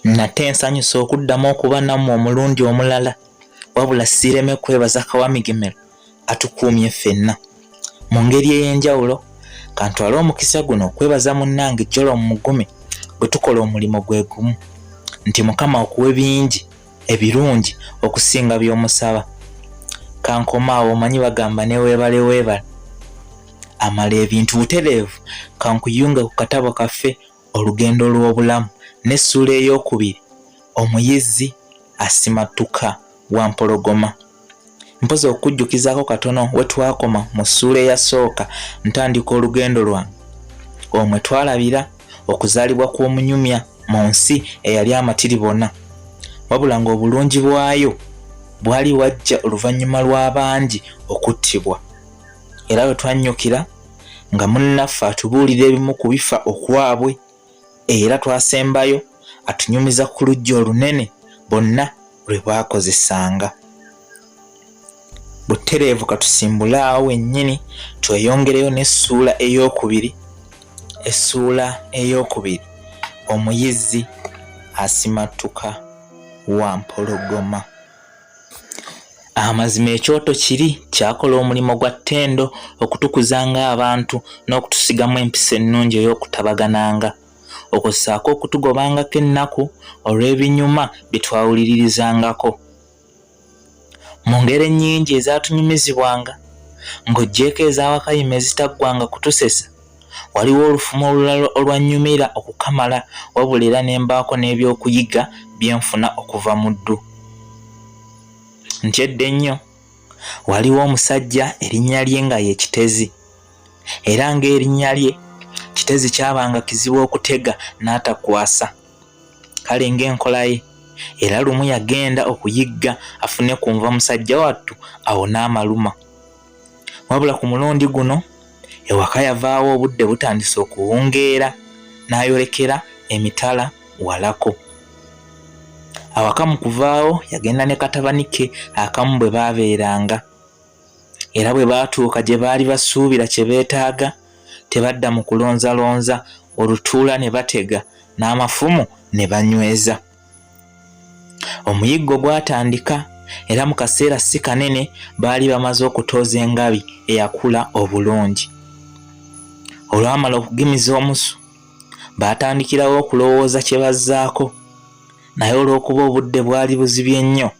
Nate nsanyusa okuddamu okuba nammwe omulundi omulala, wabula sireme kwebaza Kawamigemero atukuumye ffenna. Mu ngeri ey'enjawulo, kantwale omukisa guno okwebaza munnange Jolo Mugume bwe tukola omulimo gwe gumu, nti Mukama okuwe bingi ebirungi okusinga by'omusaba. Kankomaawo omanyi bagamba ne weebale weebale. Amala ebintu butereevu kankuyunge ku katabo kaffe Olugendo lw'obulamu n'Essuula eyookubiri, omuyizzi asimattuka wa mpologoma. Mpozi okujjukizaako katono we twakoma mu ssuula eyasooka ntandika olugendo lwange. Omwe twalabira okuzaalibwa kw'omunyumya mu nsi eyali amatiribona, wabula ng'obulungi bwayo bwali wajja oluvannyuma lw'abangi okuttibwa. Era we twannyukira nga munnaffe atubuulira ebimu ku bifa okwabwe, era twasembayo atunyumiza ku lujja olunene bonna lwe baakozesanga. Butereevu katusimbule awo wennyini tweyongereyo n'Essuula eyookubiri. Essuula eyookubiri, omuyizzi asimattuka wa mpologoma. Amazima ekyoto kiri kyakola omulimu gwa ttendo okutukuzanga abantu n'okutusigamu empisa ennungi ey'okutabagananga, okussaako okutugobangako ennaku olw'ebinyuma bye twawuliririzangako. Mu ngeri ennyingi ezatunyumizibwanga, ng'oggyeko ez'Awakayima ezitaggwanga kutusesa, waliwo olufumo olulala olwannyumira okukamala, wabula era ne mbaako n'ebyokuyiga bye nfuna okuva mu ddu. Nti edda ennyo waliwo omusajja erinnya lye nga ye Kitezi, era ng'erinnya lye Kitezi kyabanga kizibu okutega n'atakwasa. Kale ng'enkola ye, era lumu yagenda okuyigga afune kunva musajja wattu awo n'amaluma. Wabula ku mulundi guno ewaka yavaawo obudde butandise okuwungeera, n'ayolekera emitala walako. Awaka mu kuvaawo yagenda ne katabani ke akamu bwe baabeeranga. Era bwe baatuuka gye baali basuubira kye beetaaga, tebadda mu kulonzalonza, olutuula ne batega, n'amafumu ne banyweza. Omuyiggo gwatandika, era mu kaseera si kanene baali bamaze okutooza engabi eyakula obulungi. Olwamala okugimiza omusu, baatandikirawo okulowooza kye bazzaako, naye olw'okuba obudde bwali buzibye nnyo,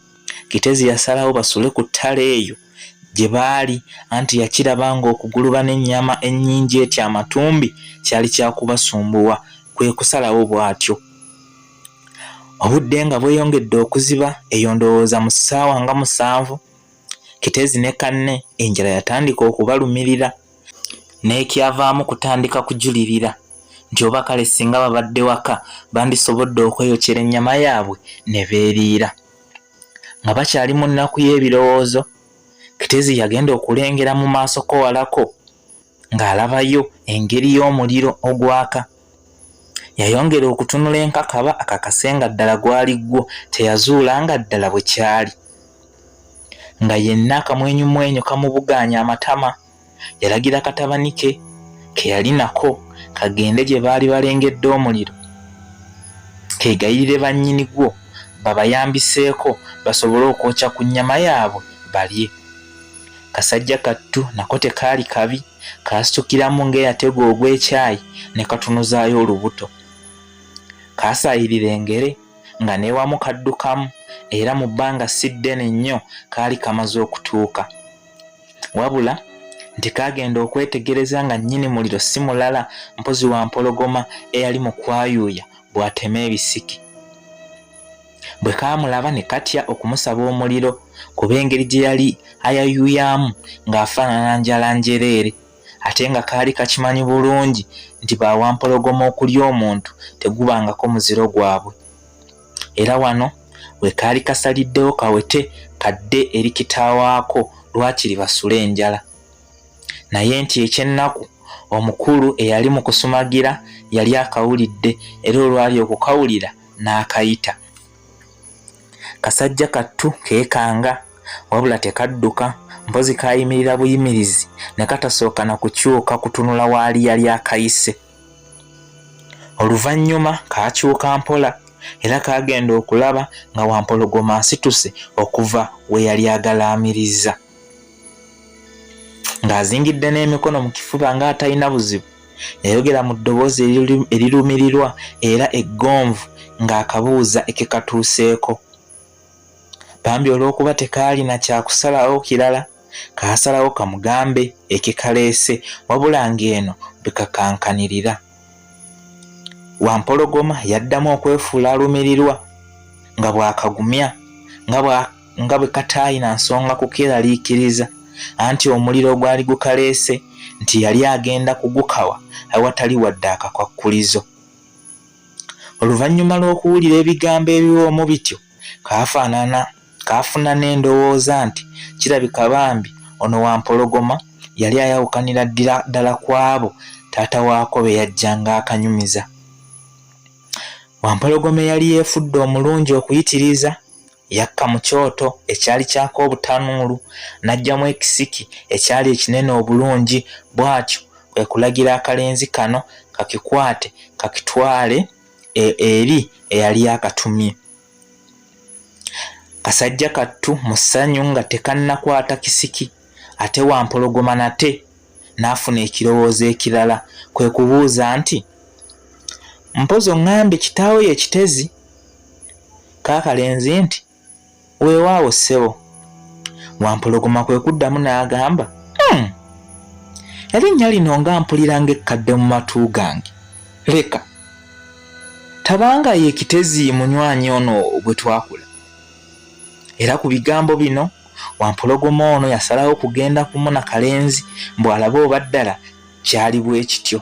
Kitezi yasalawo basule ku ttale eyo gye baali, anti yakiraba ng'okuguluba n'ennyama ennyingi etya amatumbi kyali kyakubasumbuwa, kwe kusalawo bw'atyo. Obudde nga bweyongedde okuziba, eyo ndowooza mu ssaawa nga 7, Kitezi ne kanne enjala yatandika okubalumirira, n'ekyavaamu kutandika kujulirira nti oba kale singa babadde waka bandisobodde okweyokyera ennyama yaabwe ne beeriira. Nga bakyali mu nnaku y'ebirowoozo, Kitezi yagenda okulengera mu maaso ko walako ng'alabayo engeri y'omuliro ogwaka. Yayongera okutunula enkakaba akakase nga ddala gwali gwo, teyazuula nga ddala bwe kyali. Nga yenna akamwenyumwenyu kamubugaanya amatama, yalagira katabani ke yali nako kagende gye baali balengedde omuliro, kegayirire bannyini gwo babayambiseeko basobole okwokya ku nnyama yaabwe balye. Kasajja kattu nako tekaali kabi, kaasitukiramu ng'eyatega ogw'ekyayi ne katunuzaayo olubuto. Kaasaayirira engere nga neewamu kaddukamu, era mu bbanga si ddene nnyo kaali kamaze okutuuka. Wabula nti kaagenda okwetegereza nga nnyini muliro si mulala mpozi wa mpologoma eyali mu kwayuuya bw'atema ebisiki. Bwe kaamulaba ne katya okumusaba omuliro, kuba engeri gye yali ayayuuyamu ng'afaanana njala njereere, ate nga kaali kakimanyi bulungi nti bawampologoma okulya omuntu tegubangako muziro gwabwe. Era wano we kaali kasaliddewo kawete kadde eri kitaawaako lwakiri basule enjala. naye nti ekyennaku omukulu eyali mu kusumagira yali akawulidde era olwali okukawulira n'akayita. Kasajja kattu keekanga wabula tekadduka, mpozi kayimirira buyimirizi ne katasooka na kukyuka kutunula waali yali akayise. Oluvannyuma kaakyuka mpola era kaagenda okulaba nga Wampologoma asituse okuva we yali agalaamiriza. Ng'azingidde n'emikono mu kifuba ng'atalina buzibu, yayogera mu ddoboozi erirumirirwa era eggonvu ng'akabuuza ekikatuuseeko. Bambi olw'okuba tekaalina kyakusalawo kirala, kaasalawo kamugambe ekikaleese wabula ng'eno bikakankanirira. Wampologoma yaddamu okwefuula alumirirwa nga bw'akagumya nga bwe kataayina nsonga kukeraliikiriza anti omuliro gwali gukaleese nti yali agenda kugukawa awatali wadde akakwakkulizo. Oluvannyuma lw'okuwulira ebigambo ebiwoomu bityo kaafuna n'endowooza nti kirabika bambi ono Wampologoma yali ayawukanira ddala ku abo taata waako be yajjanga akanyumiza. Wampologoma yali yeefudde omulungi okuyitiriza, yakka mu kyoto ekyali kyako obutanuulu n'aggyamu ekisiki ekyali ekinene obulungi, bw'atyo kwe kulagira akalenzi kano kakikwate kakitwale eri eyali akatumye. Kasajja kattu mu ssanyu nga tekannakwata kisiki, ate Wampologoma nate n'afuna ekirowoozo ekirala, kwe kubuuza nti, mpozi oŋŋambe kitaawo ye kitezi? Kaakalenzi nti, weewaawo ssebo. Wampologoma kwe kuddamu n'agamba, erinnya lino nga mpulira ng'ekkadde mu matu gange. Leka tabanga ye kitezi munywanyi ono gwe twakula. Era ku bigambo bino Wampologoma ono yasalawo kugenda kumuna kalenzi mbw'alabe oba ddala kyali bwe kityo.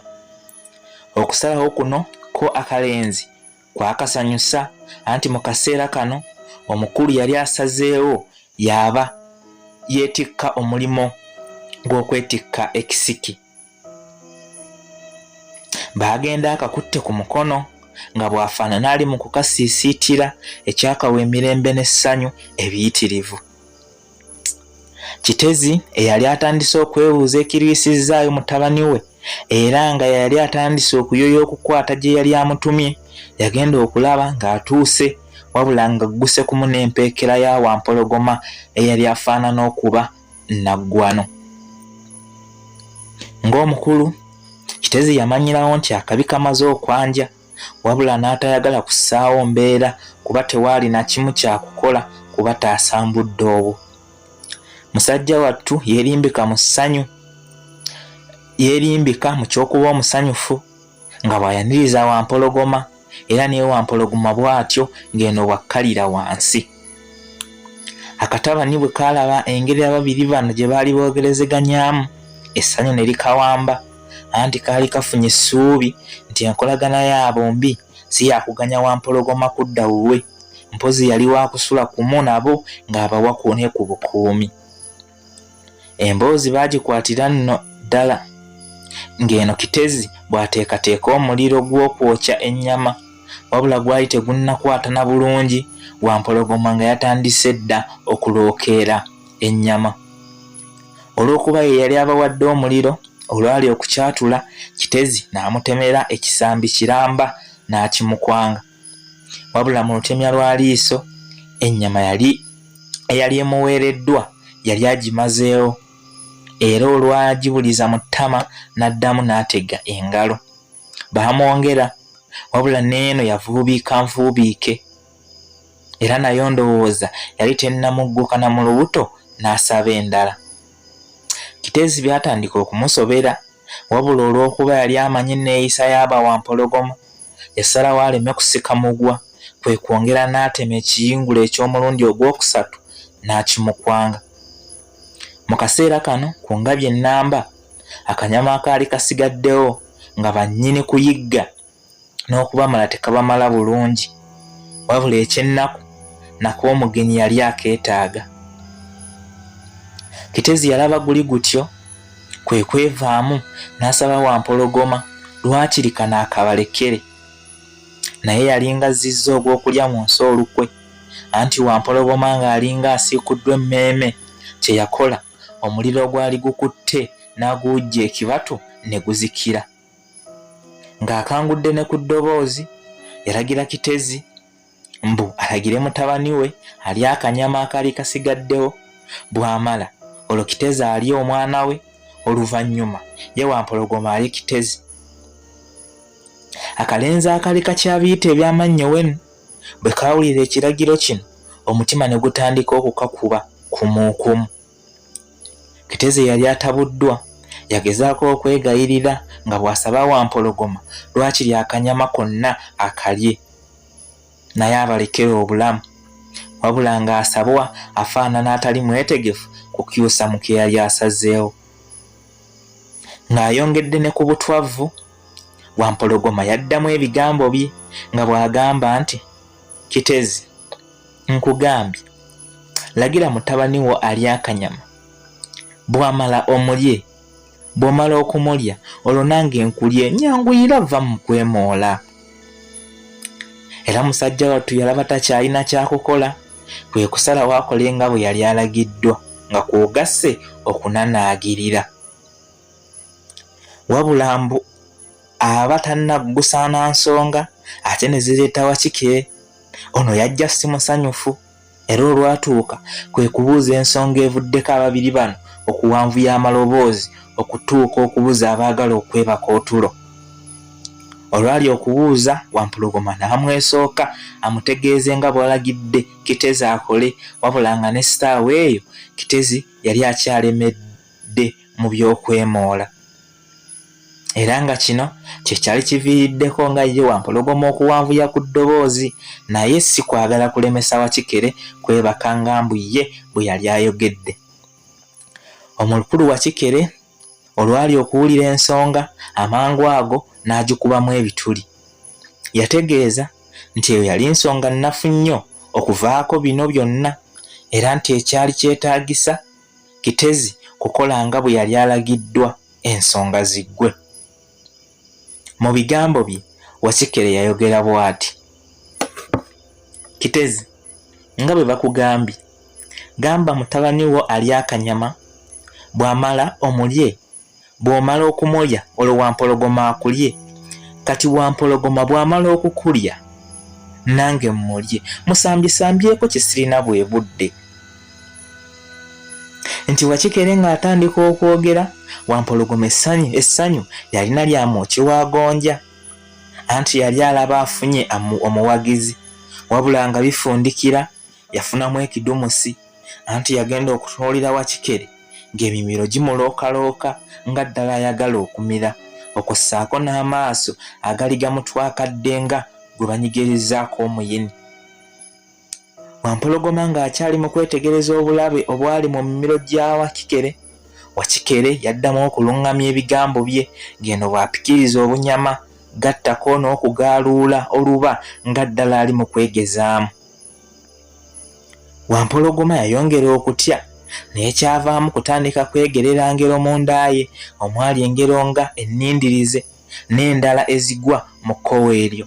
Okusalawo kuno ko akalenzi kwakasanyusa, anti mu kaseera kano omukulu yali asazeewo yaba yeetikka omulimo gw'okwetikka ekisiki. Baagenda akakutte ku mukono nga bw'afaanana ali mu kukasiisiitira ekyakawa emirembe n'essanyu ebiyitirivu. Kitezi eyali atandise okwebuuza ekirwisizaayo mutabani we era nga yali atandise okuyoya okukwata gye yali amutumye, yagenda okulaba ng'atuuse wabula nga gguse kumu n'empeekera ya Wampologoma eyali afaanana okuba naggwano. Ng'omukulu, Kitezi yamanyirawo nti akabi kamaze okwanja, wabula n'atayagala kussaawo mbeera kuba tewaali na kimu kyakukola kuba taasambudde obwo. Musajja wattu yeerimbika mu ssanyu, yeerimbika mu ky'okuba omusanyufu nga bw'ayaniriza Wampologoma, era naye Wampologoma bw'atyo ng'eno bw'akkalira wansi. Akatabani bwe kaalaba engeri ababiri bano gye baali boogerezeganyaamu, essanyu ne likawamba, anti kaali kafunye essuubi nti enkolagana yaabo mbi si yakuganya Wampologoma kudda wuwe, mpozi yali wa kusula kumu nabo ng'abawa ne ku bukuumi. Emboozi baagikwatira nno ddala, ng'eno Kitezi bw'ateekateeka omuliro gw'okwokya ennyama, wabula gwali tegunnakwata na bulungi, Wampologoma nga yatandise dda okulookeera ennyama. Olw'okuba ye yali abawadde omuliro olwali okukyatula, Kitezi n'amutemera ekisambi kiramba n'akimukwanga, wabula mu lutemya lwa liiso ennyama eyali emuweereddwa yali agimazeewo, era olwagibuliza mu ttama n'addamu n'atega engalo. Baamwongera, wabula n'eno yavuubiika nvuubiike, era nayo ndowooza yali tennamugguka na mu lubuto n'asaba endala. Kitezi byatandika okumusobera, wabula olw'okuba yali amanyi enneeyisa y'aba Wampologoma, yasalawo aleme kusika mugwa, kwe kwongera n'atema ekiyingula eky'omulundi ogwokusatu n'akimukwanga. Mu kaseera kano ku ngabyi ennamba, akanyama akaali kasigaddewo nga bannyini kuyigga n'okubamala tekabamala bulungi, wabula ekyennaku nako omugenyi yali akeetaaga. Kitezi yalaba guli gutyo kwe kwevaamu n'asaba Wampologoma lwakiri n'akabalekere. Naye yalinga zizza ogw'okulya mu nsi olukwe, anti Wampologoma ng'alinga asiikuddwa emmeeme, kye yakola omuliro ogwali gukutte n'aguwujja ekibatu ne guzikira. Ng'akangudde ne ku ddoboozi, yalagira Kitezi mbu alagire mutabani we alye akanyama akali kasigaddewo, bw'amala olwo Kitezi alye omwana we, oluvannyuma ye Wampologoma alye Kitezi. Akalenzi akali kakyabiyita ebyamannyo wenu bwe kaawulira ekiragiro kino, omutima ne gutandika okukakuba kumuukumu. Kitezi yali atabuddwa, yagezaako okwegayirira nga bw'asaba Wampologoma lwakiri akanyama konna akalye, naye abalekere obulamu, wabula ng'asabwa afaanana atali mwetegefu kukyusa mu ke yali asazeewo. Ng'ayongedde ne ku butwavu, Wampologoma yaddamu ebigambo bye nga bw'agamba nti, Kitezi, nkugambye, lagira mutabani wo alye akanyama, bw'amala omulye, bw'omala okumulya olwo nange nkulye, nyanguyira vva mu kwemoola. Era musajja wattu yalaba takyalina kyakukola, kwe kusalawo akole nga bwe yali alagiddwa, nga kw'ogasse okunanaagirira. Wabula mbu aba tannaggusaana nsonga ate ne zireeta Wakikere. Ono yajja si musanyufu, era olwatuuka kwe kubuuza ensonga evuddeko ababiri bano okuwanvuya amaloboozi okutuuka okubuza abaagala okwebaka otulo. Olwali okubuuza, Wampologoma n'amwesooka amutegeeze nga bw'alagidde Kitezi akole, wabula nga ne sitaawa eyo Kitezi yali akyalemedde mu by'okwemoola. Era nga kino kye kyali kiviiriddeko nga ye Wampologoma okuwanvuya ku ddoboozi, naye si kwagala kulemesa Wakikere kwebaka nga mbu ye bwe yali ayogedde. Omukulu Wakikere olwali okuwulira ensonga, amangu ago n'agikubamu ebituli. Yategeeza nti eyo yali nsonga nnafu nnyo okuvaako bino byonna, era nti ekyali kyetaagisa Kitezi kukola nga bwe yali alagiddwa ensonga ziggwe. Mu bigambo bye, Wakikere yayogera bw'ati, Kitezi, nga bwe bakugambye, gamba mutabani wo alye akanyama, bw'amala omulye, bw'omala okumulya olwo Wampologoma akulye, kati Wampologoma bw'amala okukulya nange mmulye, musambisambyeko kisirina bwe budde. Nti Wakikere ng'atandika okwogera, Wampologoma essanyu yalina lyamwoki wagonja, anti yali alaba afunye omuwagizi, wabula nga bifundikira yafunamu ekidumusi, anti yagenda okutunuulira Wakikere ng'emimiro gimulookalooka nga ddala ayagala okumira, okussaako n'amaaso agali gamutwakadde nga gwe banyigirizaako omuyini. Wampologoma ng'akyali mu kwetegereza obulabe obwali mu mimiro gya Wakikere, Wakikere yaddamu okuluŋŋamya ebigambo bye ng'eno bw'apikiriza obunyama gattako n'okugaaluula oluba nga ddala ali mu kwegezaamu. Wampologoma yayongera okutya, naye kyavaamu kutandika kwegerera ngero munda ye omwali engero nga ennindirize n'endala ezigwa mu kkowe eryo.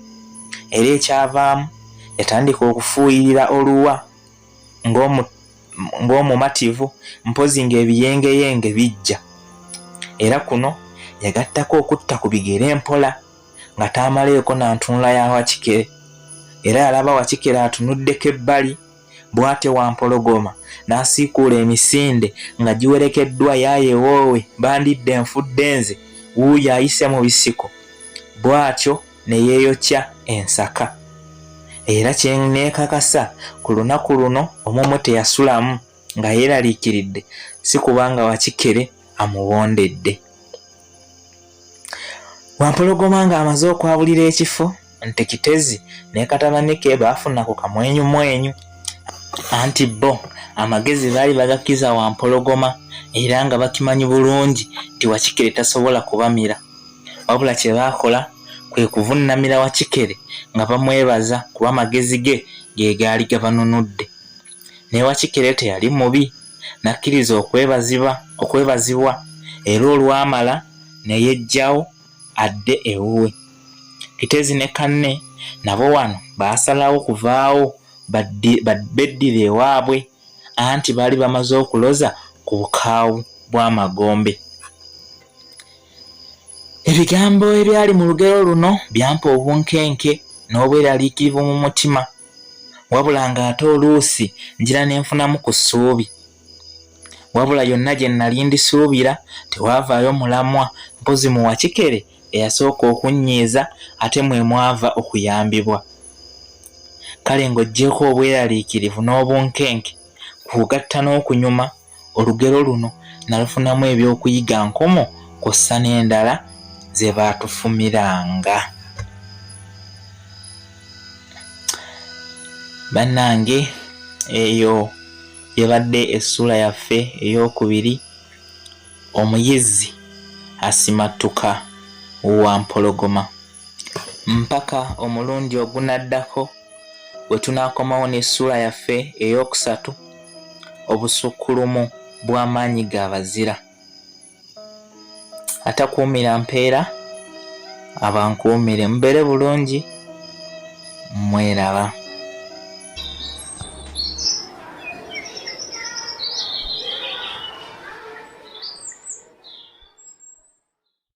Era ekyavaamu yatandika okufuuyirira oluwa ng'omumativu, mpozi ng'ebiyengeyenge bijja. Era kuno yagattako okutta ku bigere mpola nga taamaleeko n'antunula ya Wakikere. Era yalaba Wakikere atunuddeko ebbali, bw'ate Wampologoma n'asiikuula emisinde nga giwerekeddwa yaayewoowe bandidde enfudde nze wuuyo ayise mu bisiko, bw'atyo ne yeeyokya ensaka. Era kye neekakasa ku lunaku luno omumwe teyasulamu nga yeeraliikiridde, si kubanga Wakikere amuwondedde. Wampologoma ng'amaze okwabulira ekifo, nti Kitezi ne katabani ke baafuna ku kamwenyumwenyu, anti bo amagezi baali bagakiza Wampologoma era nga bakimanyi bulungi nti Wakikere tasobola kubamira, wabula kye baakola kwe kuvunnamira Wakikere nga bamwebaza kuba amagezi ge gaali gabanunudde. Naye Wakikere teyali mubi, n'akkiriza okwebazibwa era olwamala ne yejjawo adde ewuwe. Kitezi ne kanne nabo wano baasalawo kuvaawo beddira ewaabwe, anti baali bamaze okuloza ku bukaawu bw'amagombe. Ebigambo ebyali mu lugero luno byampa obunkenke n'obweraliikirivu mu mutima, wabula ng'ate oluusi njira n'enfunamu ku ssuubi. Wabula yonna gye nnali ndisuubira tewaavaayo mulamwa, mpozi mu Wakikere eyasooka okunnyiiza ate mwe mwava okuyambibwa. Kale ng'oggyeko obweraliikirivu n'obunkenke kugatta n'okunyuma, olugero luno nalufunamu ebyokuyiga nkomo kw'ossa n'endala ze baatufumiranga. Bannange, eyo yebadde Essuula yaffe eyookubiri, omuyizzi asimattuka wa mpologoma. Mpaka omulundi ogunaddako we tunaakomawo n'Essuula yaffe eyookusatu, obusukkulumu bw'amaanyi g'abazira. Atakuumira mpeera abankuumire. Mubeere bulungi, mweraba.